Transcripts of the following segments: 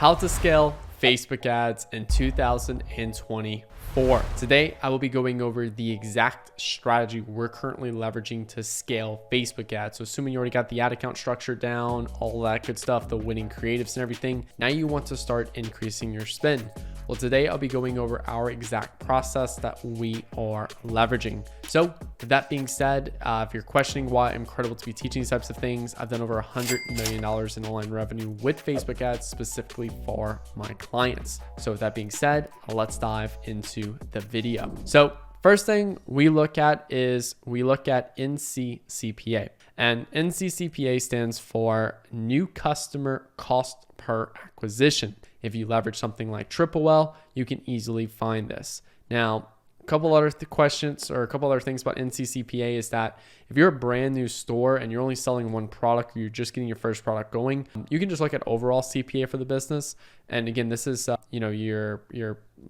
How to scale Facebook ads in 2024. Today, I will be going over the exact strategy we're currently leveraging to scale Facebook ads. So assuming you already got the ad account structure down, all that good stuff, the winning creatives and everything, now you want to start increasing your spend. Well, today I'll be going over our exact process that we are leveraging. So with that being said, if you're questioning why I'm credible to be teaching these types of things, I've done over $100 million in online revenue with Facebook ads specifically for my clients. So with that being said, let's dive into the video. So first thing we look at is NCCPA, and NCCPA stands for New Customer Cost Per Acquisition. If you leverage something like Triple, you can easily find this. Now, a couple other questions or a couple other things about NCCPA is that if you're a brand new store and you're only selling one product or you're just getting your first product going, you can just look at overall CPA for the business. And again, this is the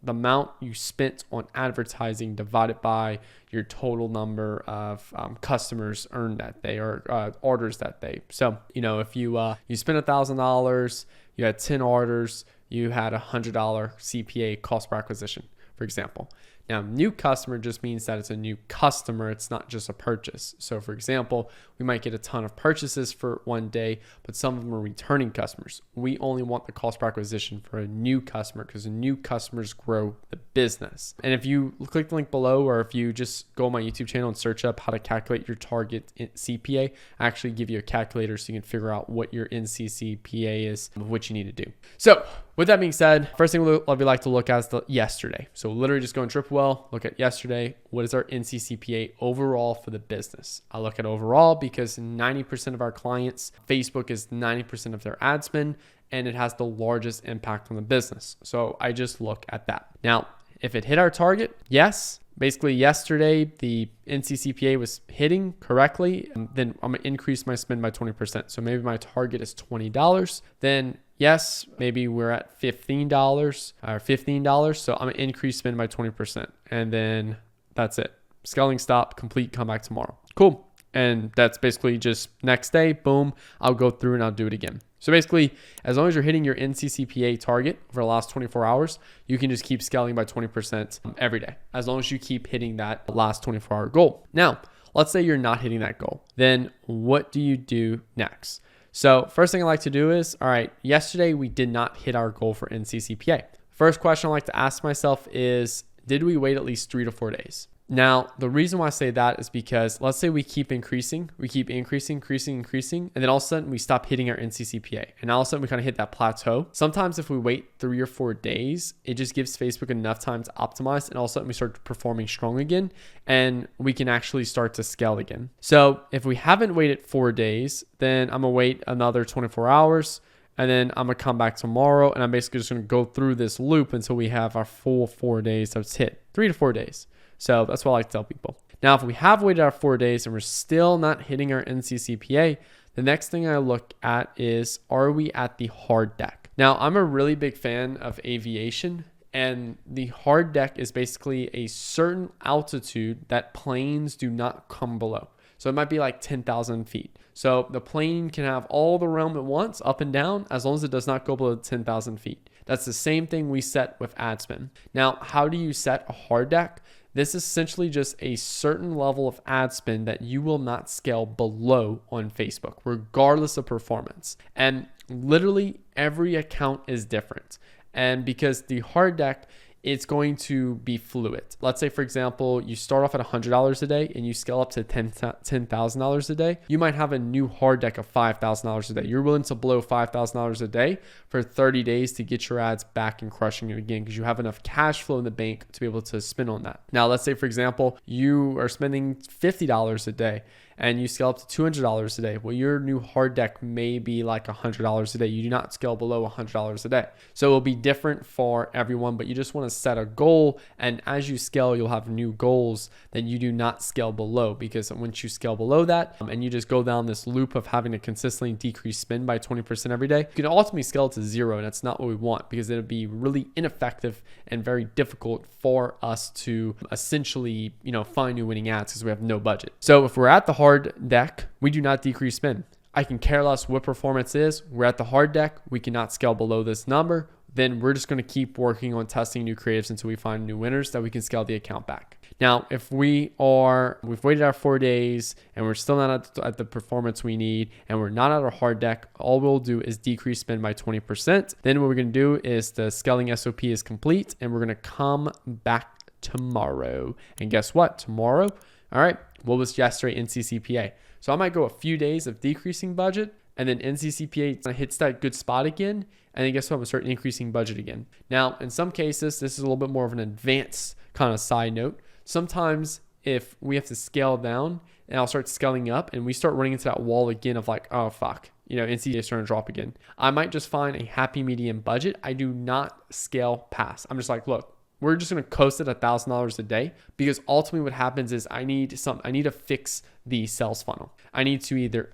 amount you spent on advertising divided by your total number of customers earned that day or orders that day. So if you spent $1,000, you had 10 orders, you had $100 CPA, cost per acquisition, for example. Now, new customer just means that it's a new customer. It's not just a purchase. So for example, we might get a ton of purchases for one day, but some of them are returning customers. We only want the cost per acquisition for a new customer because new customers grow the business. And if you click the link below, or if you just go on my YouTube channel and search up how to calculate your target CPA, I actually give you a calculator so you can figure out what your NCCPA is, what you need to do. So with that being said, first thing we like to look at is the yesterday. So literally just go in Triple, look at yesterday. What is our NCCPA overall for the business? I look at overall because 90% of our clients, Facebook is 90% of their ad spend, and it has the largest impact on the business. So I just look at that. Now, if it hit our target, yes. Basically yesterday, the NCCPA was hitting correctly, and then I'm gonna increase my spend by 20%. So maybe my target is $20. Then yes, maybe we're at $15 or $15. So I'm gonna increase spend by 20%. And then that's it. Scaling stop, complete, come back tomorrow. Cool. And that's basically just next day, boom, I'll go through and I'll do it again. So basically, as long as you're hitting your NCCPA target over the last 24 hours, you can just keep scaling by 20% every day, as long as you keep hitting that last 24-hour goal. Now, let's say you're not hitting that goal. Then what do you do next? So first thing I like to do is, all right, yesterday we did not hit our goal for NCCPA. First question I like to ask myself is, did we wait at least 3 to 4 days? Now, the reason why I say that is because let's say we keep increasing, and then all of a sudden we stop hitting our NCCPA. And all of a sudden we kind of hit that plateau. Sometimes if we wait 3 or 4 days, it just gives Facebook enough time to optimize, and all of a sudden we start performing strong again, and we can actually start to scale again. So if we haven't waited 4 days, then I'm gonna wait another 24 hours. And then I'm gonna come back tomorrow, and I'm basically just gonna go through this loop until we have our full 4 days that's hit, 3 to 4 days. So that's what I like to tell people. Now, if we have waited our 4 days and we're still not hitting our NCCPA, the next thing I look at is, are we at the hard deck? Now, I'm a really big fan of aviation, and the hard deck is basically a certain altitude that planes do not come below. So it might be like 10,000 feet. So the plane can have all the realm it wants up and down as long as it does not go below 10,000 feet. That's the same thing we set with ad spend. Now, how do you set a hard deck? This is essentially just a certain level of ad spend that you will not scale below on Facebook, regardless of performance. And literally every account is different. And because the hard deck, it's going to be fluid. Let's say, for example, you start off at $100 a day and you scale up to $10,000 a day. You might have a new hard deck of $5,000 a day. You're willing to blow $5,000 a day for 30 days to get your ads back and crushing it again because you have enough cash flow in the bank to be able to spend on that. Now, let's say, for example, you are spending $50 a day and you scale up to $200 a day. Well, your new hard deck may be like $100 a day. You do not scale below $100 a day. So it will be different for everyone, but you just want to set a goal. And as you scale, you'll have new goals that you do not scale below, because once you scale below that and you just go down this loop of having to consistently decrease spend by 20% every day, you can ultimately scale to zero. And that's not what we want, because it'll be really ineffective and very difficult for us to essentially, find new winning ads because we have no budget. So if we're at the hard deck, we do not decrease spend. I can care less what performance is. We're at the hard deck. We cannot scale below this number. Then we're just going to keep working on testing new creatives until we find new winners that we can scale the account back. Now, if we've waited out 4 days and we're still not at the performance we need and we're not at our hard deck, all we'll do is decrease spend by 20%. Then what we're going to do is the scaling SOP is complete and we're going to come back tomorrow. And guess what? Tomorrow, all right, what was yesterday NCCPA? So I might go a few days of decreasing budget and then NCCPA hits that good spot again. And then guess what? I'm going to start increasing budget again. Now, in some cases, this is a little bit more of an advanced kind of side note. Sometimes if we have to scale down and I'll start scaling up and we start running into that wall again of like, oh, fuck, NCCPA is starting to drop again. I might just find a happy medium budget. I do not scale past. I'm just like, look, we're just going to coast it $1,000 a day because ultimately what happens is I need to fix the sales funnel. I need to either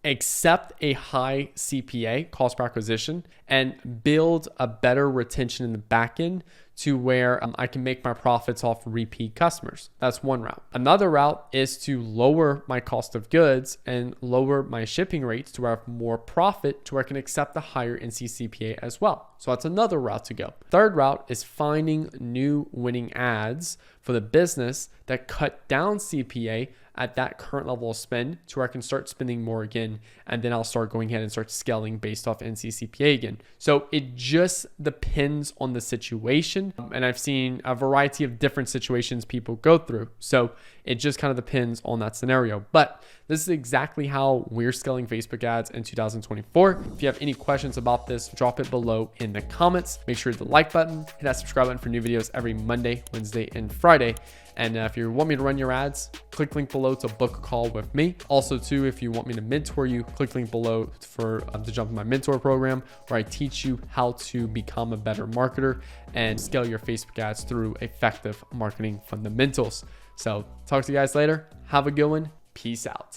accept a high CPA, cost per acquisition, and build a better retention in the back end to where I can make my profits off repeat customers. That's one route. Another route is to lower my cost of goods and lower my shipping rates to where I have more profit to where I can accept the higher NCCPA as well. So that's another route to go. Third route is finding new winning ads for the business that cut down CPA at that current level of spend to where I can start spending more again. And then I'll start going ahead and start scaling based off NCCPA again. So it just depends on the situation. And I've seen a variety of different situations people go through. So it just kind of depends on that scenario. But this is exactly how we're scaling Facebook ads in 2024. If you have any questions about this, drop it below in the comments. Make sure to hit the like button, hit that subscribe button for new videos every Monday, Wednesday, and Friday. And if you want me to run your ads, click link below to book a call with me. Also too, if you want me to mentor you, click link below to jump in my mentor program where I teach you how to become a better marketer and scale your Facebook ads through effective marketing fundamentals. So talk to you guys later. Have a good one. Peace out.